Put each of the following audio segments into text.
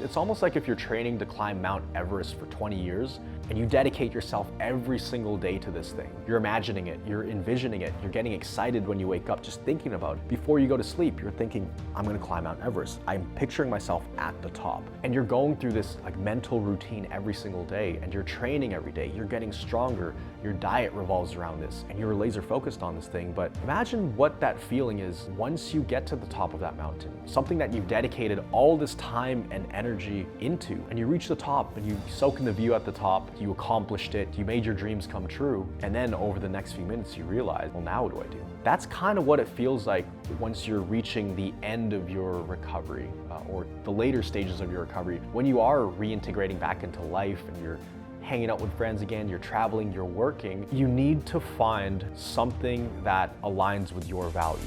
It's almost like if you're training to climb Mount Everest for 20 years and you dedicate yourself every single day to this thing. You're imagining it, you're envisioning it, you're getting excited when you wake up just thinking about it. Before you go to sleep, you're thinking, I'm gonna climb Mount Everest. I'm picturing myself at the top. And you're going through this like mental routine every single day, and you're training every day. You're getting stronger. Your diet revolves around this, and you're laser focused on this thing. But imagine what that feeling is once you get to the top of that mountain, something that you've dedicated all this time and energy into, and you reach the top and you soak in the view at the top, you accomplished it, you made your dreams come true, and then over the next few minutes you realize, well, now what do I do? That's kind of what it feels like once you're reaching the end of your recovery or the later stages of your recovery, when you are reintegrating back into life and you're hanging out with friends again, you're traveling, you're working. You need to find something that aligns with your values.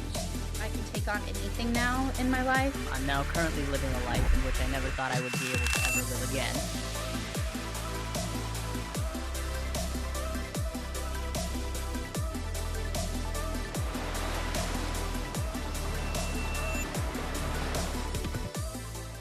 I can take on anything now in my life. I'm now currently living a life in which I never thought I would be able to ever live again.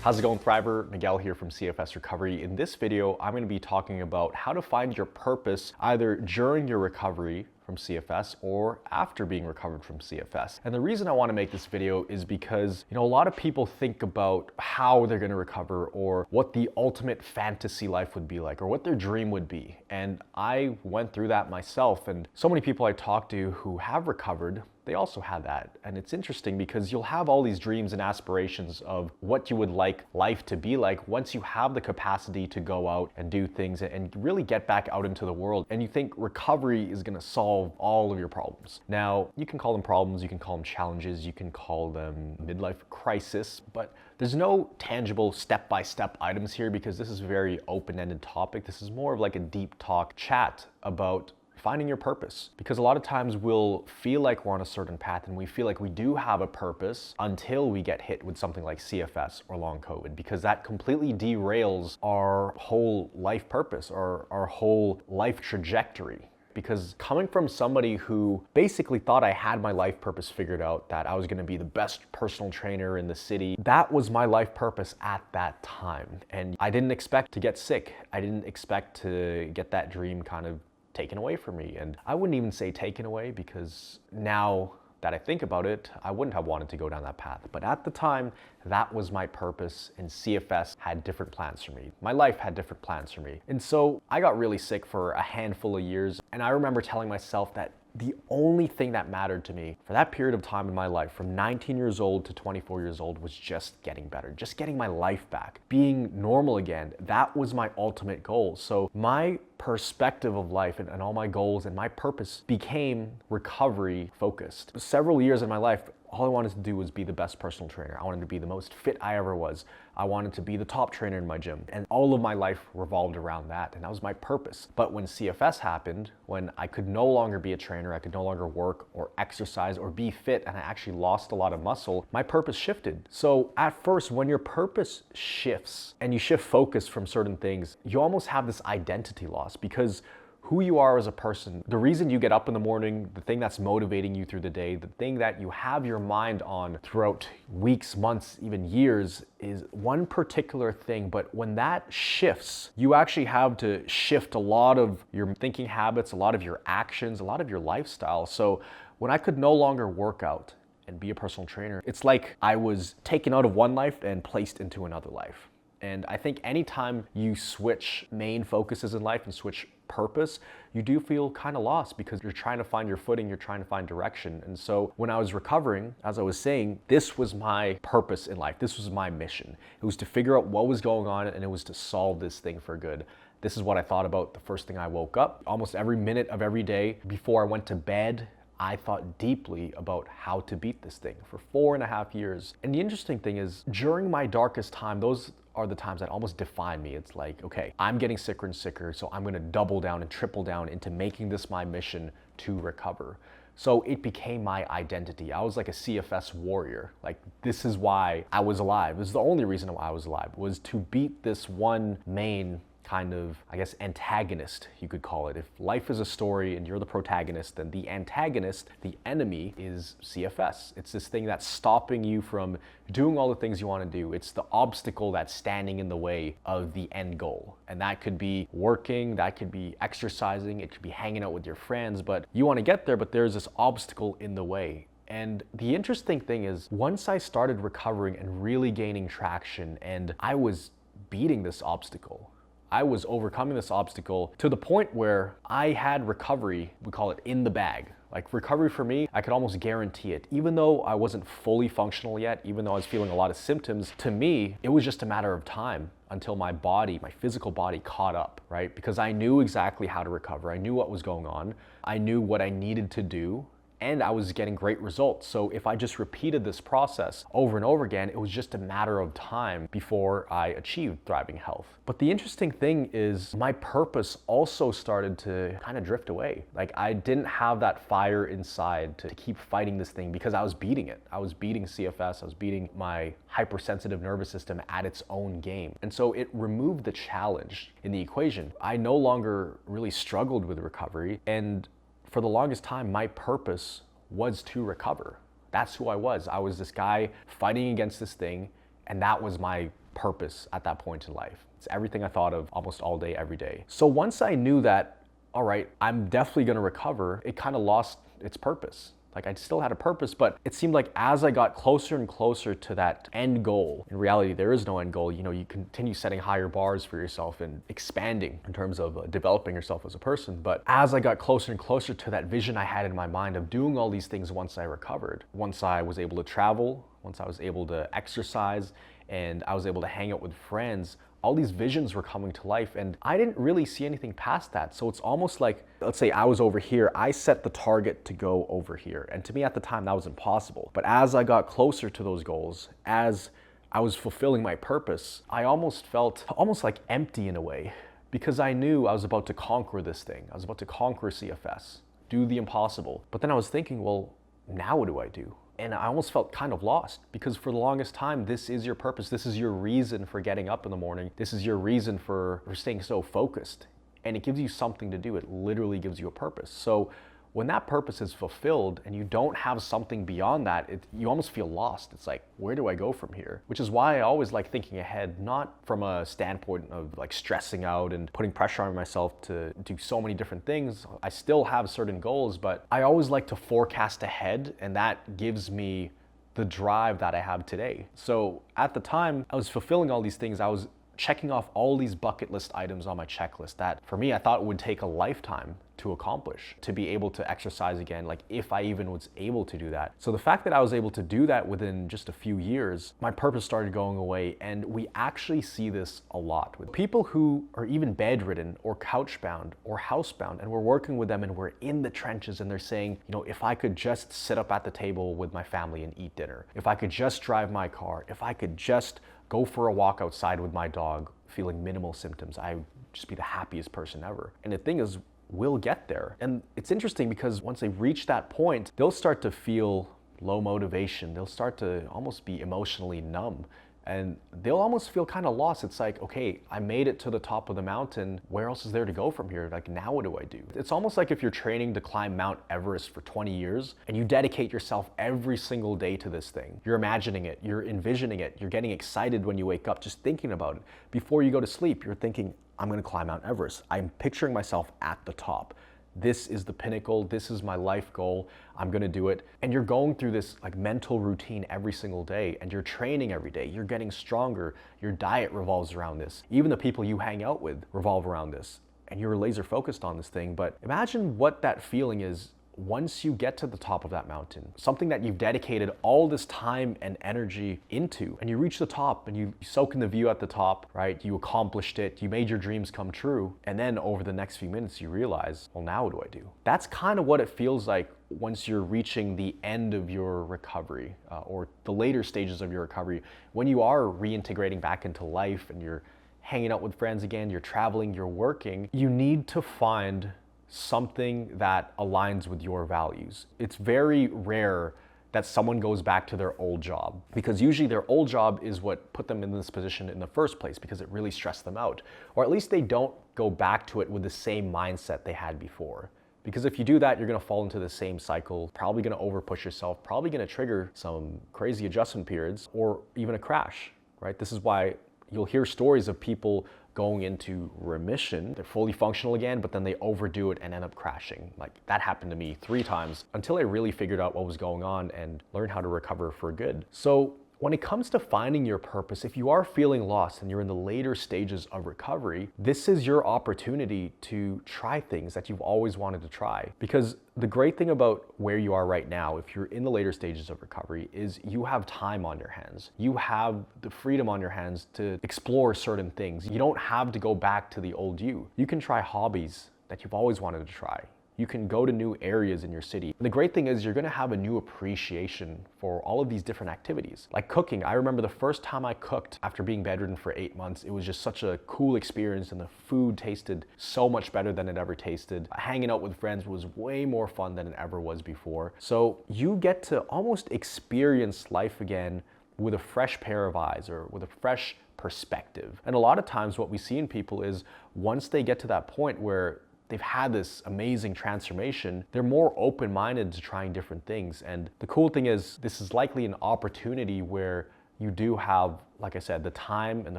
How's it going, Thriver? Miguel here from CFS Recovery. In this video, I'm going to be talking about how to find your purpose either during your recovery from CFS or after being recovered from CFS. And the reason I want to make this video is because, a lot of people think about how they're going to recover or what the ultimate fantasy life would be like or what their dream would be. And I went through that myself, and so many people I talk to who have recovered, they also had that. And it's interesting because you'll have all these dreams and aspirations of what you would like life to be like once you have the capacity to go out and do things and really get back out into the world. And you think recovery is gonna solve all of your problems. Now, you can call them problems, you can call them challenges, you can call them midlife crisis, but there's no tangible step-by-step items here because this is a very open-ended topic. This is more of like a deep talk chat about finding your purpose, because a lot of times we'll feel like we're on a certain path and we feel like we do have a purpose until we get hit with something like CFS or long COVID, because that completely derails our whole life purpose or our whole life trajectory. Because coming from somebody who basically thought I had my life purpose figured out, that I was gonna be the best personal trainer in the city, that was my life purpose at that time. And I didn't expect to get sick. I didn't expect to get that dream kind of taken away from me. And I wouldn't even say taken away, because now that I think about it, I wouldn't have wanted to go down that path. But at the time, that was my purpose, and CFS had different plans for me. My life had different plans for me. And so I got really sick for a handful of years, and I remember telling myself that the only thing that mattered to me for that period of time in my life, from 19 years old to 24 years old, was just getting better, just getting my life back, being normal again. That was my ultimate goal. So my perspective of life and all my goals and my purpose became recovery focused. Several years in my life, all I wanted to do was be the best personal trainer. I wanted to be the most fit I ever was. I wanted to be the top trainer in my gym. And all of my life revolved around that. And that was my purpose. But when CFS happened, when I could no longer be a trainer, I could no longer work or exercise or be fit, and I actually lost a lot of muscle, my purpose shifted. So at first, when your purpose shifts and you shift focus from certain things, you almost have this identity loss, because who you are as a person, the reason you get up in the morning, the thing that's motivating you through the day, the thing that you have your mind on throughout weeks, months, even years, is one particular thing. But when that shifts, you actually have to shift a lot of your thinking habits, a lot of your actions, a lot of your lifestyle. So when I could no longer work out and be a personal trainer, it's like I was taken out of one life and placed into another life. And I think anytime you switch main focuses in life and switch purpose, you do feel kind of lost, because you're trying to find your footing, you're trying to find direction. And so when I was recovering, as I was saying, this was my purpose in life. This was my mission. It was to figure out what was going on, and it was to solve this thing for good. This is what I thought about the first thing I woke up. Almost every minute of every day before I went to bed, I thought deeply about how to beat this thing for 4.5 years. And the interesting thing is, during my darkest time, those are the times that almost define me. It's like, okay, I'm getting sicker and sicker, so I'm gonna double down and triple down into making this my mission to recover. So it became my identity. I was like a CFS warrior. Like, this is why I was alive. This is the only reason why I was alive, was to beat this one main kind of, I guess, antagonist, you could call it. If life is a story and you're the protagonist, then the antagonist, the enemy, is CFS. It's this thing that's stopping you from doing all the things you want to do. It's the obstacle that's standing in the way of the end goal. And that could be working, that could be exercising, it could be hanging out with your friends, but you want to get there, but there's this obstacle in the way. And the interesting thing is, once I started recovering and really gaining traction, and I was beating this obstacle, I was overcoming this obstacle to the point where I had recovery, we call it in the bag. Like recovery for me, I could almost guarantee it. Even though I wasn't fully functional yet, even though I was feeling a lot of symptoms, to me, it was just a matter of time until my body, my physical body caught up, right? Because I knew exactly how to recover. I knew what was going on. I knew what I needed to do. And I was getting great results. So if I just repeated this process over and over again, it was just a matter of time before I achieved thriving health. But the interesting thing is my purpose also started to kind of drift away. Like I didn't have that fire inside to keep fighting this thing because I was beating it. I was beating CFS, I was beating my hypersensitive nervous system at its own game. And so it removed the challenge in the equation. I no longer really struggled with recovery, and for the longest time, my purpose was to recover. That's who I was. I was this guy fighting against this thing, and that was my purpose at that point in life. It's everything I thought of almost all day, every day. So once I knew that, all right, I'm definitely gonna recover, it kind of lost its purpose. Like I still had a purpose, but it seemed like as I got closer and closer to that end goal, in reality, there is no end goal. You know, you continue setting higher bars for yourself and expanding in terms of developing yourself as a person. But as I got closer and closer to that vision I had in my mind of doing all these things once I recovered, once I was able to travel, once I was able to exercise, and I was able to hang out with friends, all these visions were coming to life, and I didn't really see anything past that. So it's almost like, let's say I was over here, I set the target to go over here. And to me at the time, that was impossible. But as I got closer to those goals, as I was fulfilling my purpose, I almost felt almost like empty in a way, because I knew I was about to conquer this thing. I was about to conquer CFS, do the impossible. But then I was thinking, well, now what do I do? And I almost felt kind of lost, because for the longest time, this is your purpose. This is your reason for getting up in the morning. This is your reason for staying so focused. And it gives you something to do. It literally gives you a purpose. So when that purpose is fulfilled and you don't have something beyond that, you almost feel lost. It's like, where do I go from here? Which is why I always like thinking ahead, not from a standpoint of like stressing out and putting pressure on myself to do so many different things. I still have certain goals, but I always like to forecast ahead, and that gives me the drive that I have today. So at the time I was fulfilling all these things, I was checking off all these bucket list items on my checklist that for me, I thought would take a lifetime to accomplish, to be able to exercise again, like if I even was able to do that. So the fact that I was able to do that within just a few years, my purpose started going away. And we actually see this a lot with people who are even bedridden or couchbound or housebound, and we're working with them and we're in the trenches, and they're saying, you know, if I could just sit up at the table with my family and eat dinner, if I could just drive my car, if I could just go for a walk outside with my dog feeling minimal symptoms, I would just be the happiest person ever. And the thing is, we'll get there. And it's interesting because once they reach that point, they'll start to feel low motivation. They'll start to almost be emotionally numb, and they'll almost feel kind of lost. It's like, okay, I made it to the top of the mountain. Where else is there to go from here? Like, now what do I do? It's almost like if you're training to climb Mount Everest for 20 years and you dedicate yourself every single day to this thing. You're imagining it, you're envisioning it, you're getting excited when you wake up just thinking about it. Before you go to sleep, you're thinking, I'm gonna climb Mount Everest. I'm picturing myself at the top. This is the pinnacle, this is my life goal, I'm gonna do it. And you're going through this like mental routine every single day, and you're training every day, you're getting stronger, your diet revolves around this. Even the people you hang out with revolve around this, and you're laser focused on this thing. But imagine what that feeling is once you get to the top of that mountain, something that you've dedicated all this time and energy into, and you reach the top and you soak in the view at the top, right? You accomplished it, you made your dreams come true. And then over the next few minutes, you realize, well, now what do I do? That's kind of what it feels like once you're reaching the end of your recovery or the later stages of your recovery, when you are reintegrating back into life and you're hanging out with friends again, you're traveling, you're working. You need to find something that aligns with your values. It's very rare that someone goes back to their old job, because usually their old job is what put them in this position in the first place, because it really stressed them out. Or at least they don't go back to it with the same mindset they had before. Because if you do that, you're gonna fall into the same cycle, probably gonna overpush yourself, probably gonna trigger some crazy adjustment periods or even a crash, right? This is why you'll hear stories of people going into remission. They're fully functional again, but then they overdo it and end up crashing. Like that happened to me 3 times until I really figured out what was going on and learned how to recover for good. So when it comes to finding your purpose, if you are feeling lost and you're in the later stages of recovery, this is your opportunity to try things that you've always wanted to try. Because the great thing about where you are right now, if you're in the later stages of recovery, is you have time on your hands. You have the freedom on your hands to explore certain things. You don't have to go back to the old you. You can try hobbies that you've always wanted to try. You can go to new areas in your city. And the great thing is you're gonna have a new appreciation for all of these different activities. Like cooking, I remember the first time I cooked after being bedridden for 8 months, it was just such a cool experience and the food tasted so much better than it ever tasted. Hanging out with friends was way more fun than it ever was before. So you get to almost experience life again with a fresh pair of eyes or with a fresh perspective. And a lot of times what we see in people is once they get to that point where they've had this amazing transformation, they're more open-minded to trying different things. And the cool thing is this is likely an opportunity where you do have, like I said, the time and the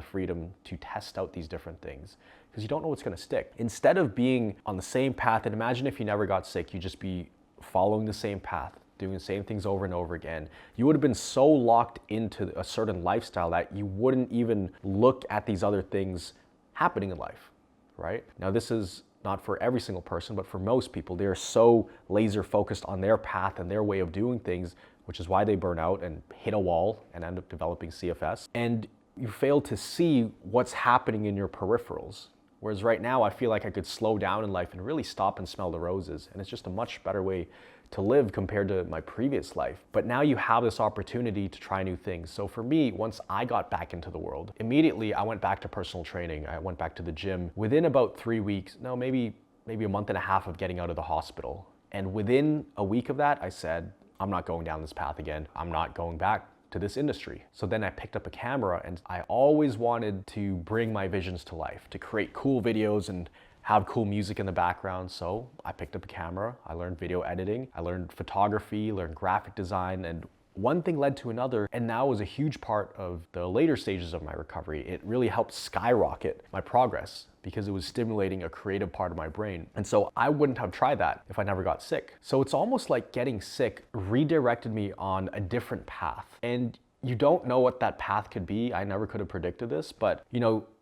freedom to test out these different things because you don't know what's gonna stick. Instead of being on the same path, and imagine if you never got sick, you'd just be following the same path, doing the same things over and over again. You would have been so locked into a certain lifestyle that you wouldn't even look at these other things happening in life, right? Now this is not for every single person, but for most people, they are so laser focused on their path and their way of doing things, which is why they burn out and hit a wall and end up developing CFS. And you fail to see what's happening in your peripherals. Whereas right now, I feel like I could slow down in life and really stop and smell the roses. And it's just a much better way to live compared to my previous life. But now you have this opportunity to try new things. So for me, once I got back into the world, immediately I went back to personal training. I went back to the gym within about 3 weeks, no, maybe a month and a half of getting out of the hospital. And within a week of that, I said, I'm not going down this path again. I'm not going back to this industry. So then I picked up a camera and I always wanted to bring my visions to life, to create cool videos and have cool music in the background. So I picked up a camera, I learned video editing, I learned photography, learned graphic design, and one thing led to another, and now was a huge part of the later stages of my recovery. It really helped skyrocket my progress because it was stimulating a creative part of my brain. And so I wouldn't have tried that if I never got sick. So it's almost like getting sick redirected me on a different path. And you don't know what that path could be. I never could have predicted this, but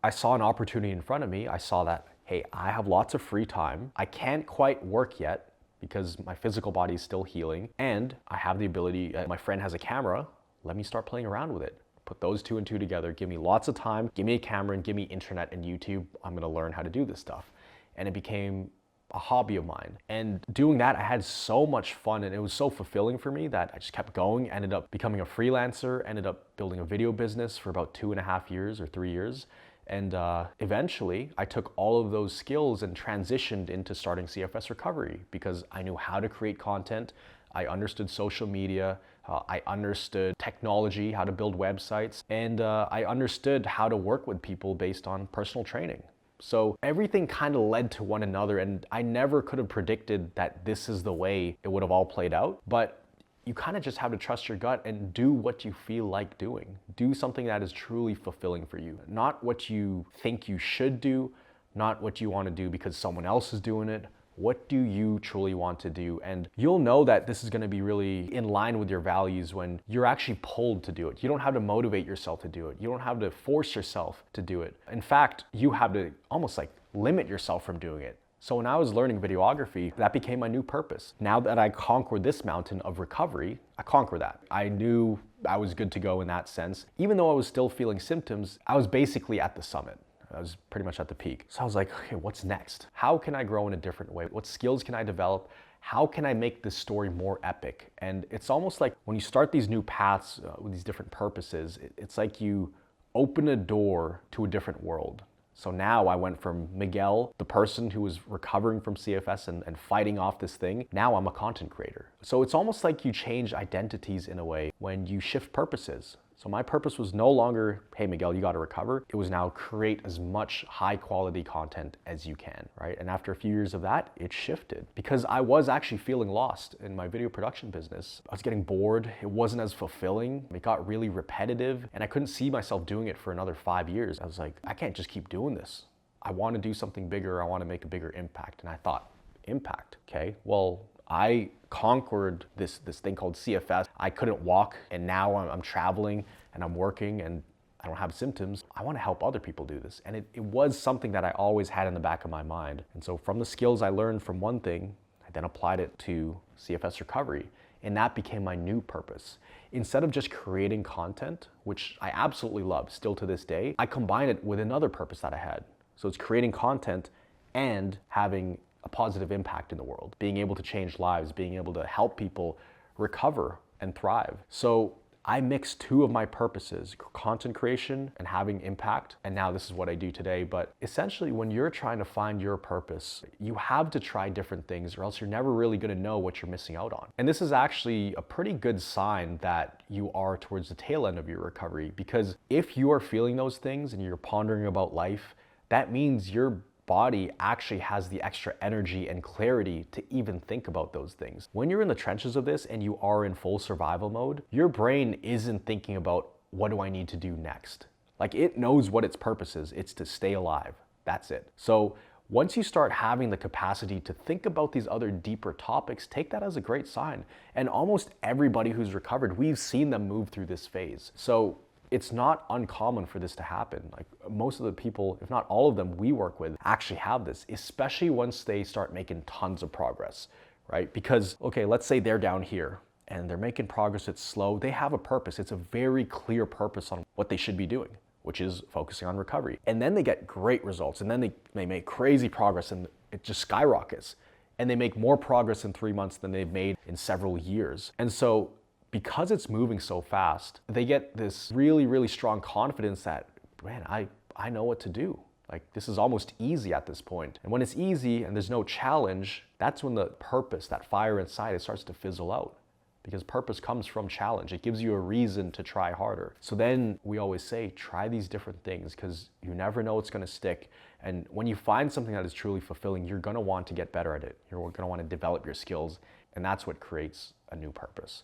I saw an opportunity in front of me. I saw that, hey, I have lots of free time. I can't quite work yet because my physical body is still healing, and I have the ability, my friend has a camera, let me start playing around with it. Put those 2 and 2 together, give me lots of time, give me a camera and give me internet and YouTube. I'm gonna learn how to do this stuff. And it became a hobby of mine. And doing that, I had so much fun and it was so fulfilling for me that I just kept going, ended up becoming a freelancer, ended up building a video business for about 2.5 years or 3 years. And eventually, I took all of those skills and transitioned into starting CFS Recovery because I knew how to create content, I understood social media, I understood technology, how to build websites, and I understood how to work with people based on personal training. So everything kind of led to one another, and I never could have predicted that this is the way it would have all played out. But you kind of just have to trust your gut and do what you feel like doing. Do something that is truly fulfilling for you. Not what you think you should do, not what you want to do because someone else is doing it. What do you truly want to do? And you'll know that this is going to be really in line with your values when you're actually pulled to do it. You don't have to motivate yourself to do it. You don't have to force yourself to do it. In fact, you have to almost like limit yourself from doing it. So when I was learning videography, that became my new purpose. Now that I conquered this mountain of recovery, I conquered that. I knew I was good to go in that sense. Even though I was still feeling symptoms, I was basically at the summit. I was pretty much at the peak. So I was like, okay, what's next? How can I grow in a different way? What skills can I develop? How can I make this story more epic? And it's almost like when you start these new paths with these different purposes, it's like you open a door to a different world. So now I went from Miguel, the person who was recovering from CFS and fighting off this thing, now I'm a content creator. So it's almost like you change identities in a way when you shift purposes. So my purpose was no longer, hey Miguel, you gotta recover. It was now create as much high quality content as you can, right? And after a few years of that, it shifted because I was actually feeling lost in my video production business. I was getting bored. It wasn't as fulfilling. It got really repetitive and I couldn't see myself doing it for another 5 years. I was like, I can't just keep doing this. I wanna do something bigger. I wanna make a bigger impact. And I thought, impact, okay? Well, I conquered this thing called CFS. I couldn't walk and now I'm traveling and I'm working and I don't have symptoms. I want to help other people do this. And it was something that I always had in the back of my mind. And so from the skills I learned from one thing, I then applied it to CFS recovery. And that became my new purpose. Instead of just creating content, which I absolutely love still to this day, I combine it with another purpose that I had. So it's creating content and having a positive impact in the world, being able to change lives, being able to help people recover and thrive. So I mixed two of my purposes, content creation and having impact. And now this is what I do today. But essentially, when you're trying to find your purpose, you have to try different things or else you're never really going to know what you're missing out on. And this is actually a pretty good sign that you are towards the tail end of your recovery, because if you are feeling those things and you're pondering about life, that means your body actually has the extra energy and clarity to even think about those things. When you're in the trenches of this and you are in full survival mode, your brain isn't thinking about what do I need to do next. Like it knows what its purpose is. It's to stay alive. That's it. So once you start having the capacity to think about these other deeper topics, take that as a great sign. And almost everybody who's recovered, we've seen them move through this phase. So it's not uncommon for this to happen. Like most of the people, if not all of them we work with actually have this, especially once they start making tons of progress, right? Because, okay, let's say they're down here and they're making progress, it's slow. They have a purpose. It's a very clear purpose on what they should be doing, which is focusing on recovery. And then they get great results and then they make crazy progress and it just skyrockets. And they make more progress in 3 months than they've made in several years. And so because it's moving so fast, they get this really, really strong confidence that, man, I know what to do. Like this is almost easy at this point. And when it's easy and there's no challenge, that's when the purpose, that fire inside, it starts to fizzle out. Because purpose comes from challenge. It gives you a reason to try harder. So then we always say, try these different things because you never know what's gonna stick. And when you find something that is truly fulfilling, you're gonna want to get better at it. You're gonna wanna develop your skills. And that's what creates a new purpose.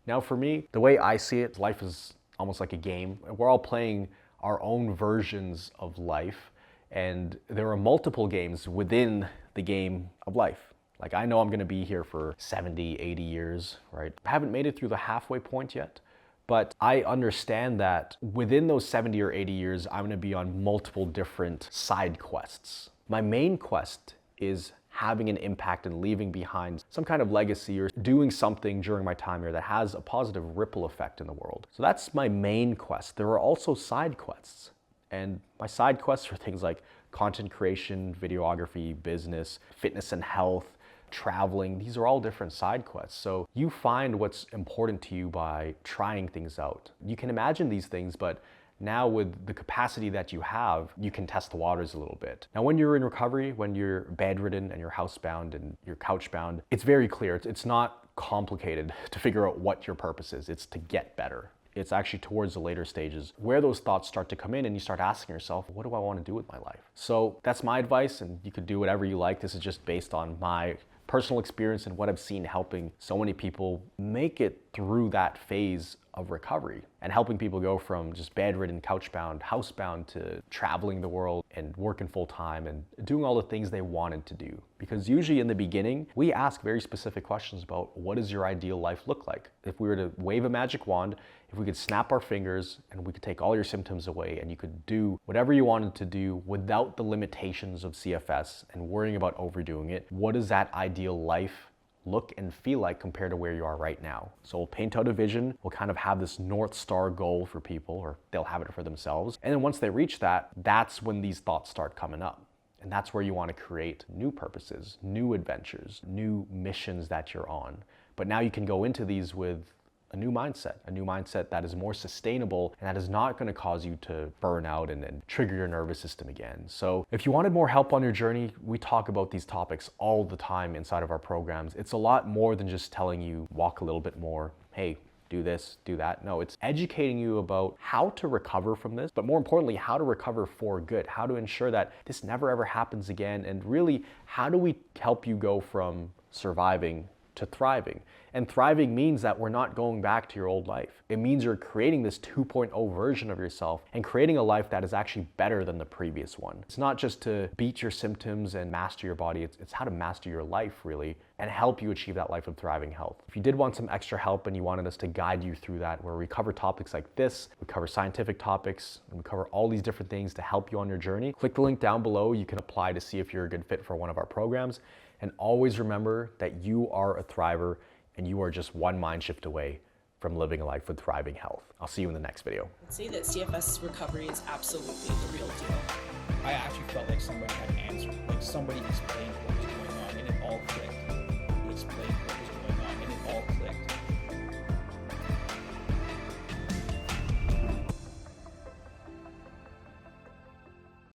Now for me, the way I see it, life is almost like a game. We're all playing our own versions of life, and there are multiple games within the game of life. Like I know I'm gonna be here for 70, 80 years, right? I haven't made it through the halfway point yet, but I understand that within those 70 or 80 years, I'm gonna be on multiple different side quests. My main quest is having an impact and leaving behind some kind of legacy or doing something during my time here that has a positive ripple effect in the world. So that's my main quest. There are also side quests. And my side quests are things like content creation, videography, business, fitness and health, traveling. These are all different side quests. So you find what's important to you by trying things out. You can imagine these things, but now with the capacity that you have, you can test the waters a little bit. Now, when you're in recovery, when you're bedridden and you're housebound and you're couchbound, it's very clear. It's not complicated to figure out what your purpose is. It's to get better. It's actually towards the later stages where those thoughts start to come in and you start asking yourself, what do I want to do with my life? So that's my advice, and you could do whatever you like. This is just based on my personal experience and what I've seen helping so many people make it through that phase of recovery and helping people go from just bedridden, couchbound, housebound to traveling the world and working full time and doing all the things they wanted to do. Because usually in the beginning, we ask very specific questions about what does your ideal life look like? If we were to wave a magic wand, if we could snap our fingers and we could take all your symptoms away and you could do whatever you wanted to do without the limitations of CFS and worrying about overdoing it, what does that ideal life look and feel like compared to where you are right now? So we'll paint out a vision, we'll kind of have this North Star goal for people, or they'll have it for themselves. And then once they reach that, that's when these thoughts start coming up. And that's where you want to create new purposes, new adventures, new missions that you're on. But now you can go into these with a new mindset that is more sustainable and that is not going to cause you to burn out and trigger your nervous system again. So if you wanted more help on your journey, we talk about these topics all the time inside of our programs. It's a lot more than just telling you walk a little bit more, hey, do this, do that. No, it's educating you about how to recover from this, but more importantly, how to recover for good, how to ensure that this never ever happens again, and really, how do we help you go from surviving to thriving? And thriving means that we're not going back to your old life. It means you're creating this 2.0 version of yourself and creating a life that is actually better than the previous one. It's not just to beat your symptoms and master your body, it's how to master your life really and help you achieve that life of thriving health. If you did want some extra help and you wanted us to guide you through that, where we cover topics like this, we cover scientific topics, and we cover all these different things to help you on your journey, click the link down below. You can apply to see if you're a good fit for one of our programs. And always remember that you are a thriver and you are just one mind shift away from living a life with thriving health. I'll see you in the next video. I'd say that CFS recovery is absolutely the real deal. I actually felt like somebody had answered, like somebody explained what was